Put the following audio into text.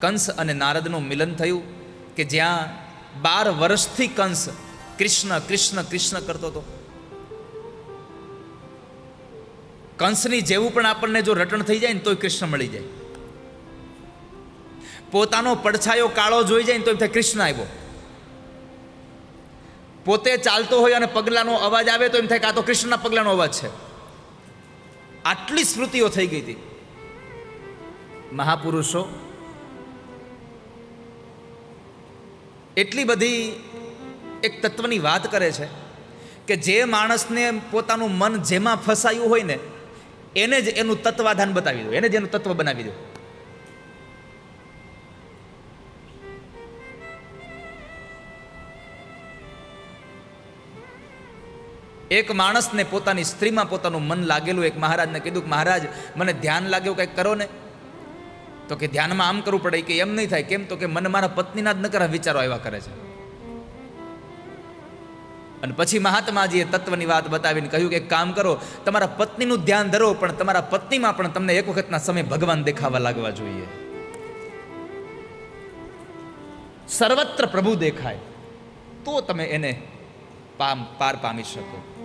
કંસ અને નારદનું મિલન થયું કે જ્યાં 12 વર્ષથી કંસ કૃષ્ણ કૃષ્ણ કૃષ્ણ કરતો હતો. કંસની જેવું પણ આપણને જો રટણ થઈ જાય ને તોય કૃષ્ણ મળી જાય. પોતાનો પડછાયો કાળો જોઈ જાય ને તો એમ થાય કૃષ્ણ આવ્યો. પોતે ચાલતો હોય અને પગલાનો અવાજ આવે તો એમ થાય કે આ તો કૃષ્ણના પગલાનો અવાજ છે. આટલી સ્મૃતિઓ થઈ ગઈ હતી. મહાપુરુષો એટલી બધી એક તત્વની વાત કરે છે કે જે માણસને પોતાનું મન જેમાં ફસાયું હોય ને એને જ એનું તત્વાધાન બતાવી દો, એને જ એનું તત્વ બનાવી દો. એક માણસને પોતાની સ્ત્રીમાં પોતાનું મન લાગેલું એક મહારાજને કીધું કે મહારાજ મને ધ્યાન લાગ્યું, કંઈક કરો ને. તો કે ધ્યાનમાં આમ કરવું પડે કે એમ નહીં થાય. કેમ? તો કે મને મારા પત્નીના જ નકરા વિચારો આવ્યા કરે છે. અને પછી મહાત્માજીએ તત્વની વાત બતાવીને કહ્યું કે એક કામ કરો, તમારા પત્નીનું ધ્યાન ધરો પણ તમારા પત્નીમાં પણ તમને એક વખતના સમય ભગવાન દેખાવા લાગવા જોઈએ. સર્વત્ર પ્રભુ દેખાય તો તમે એને પાર પામી શકો.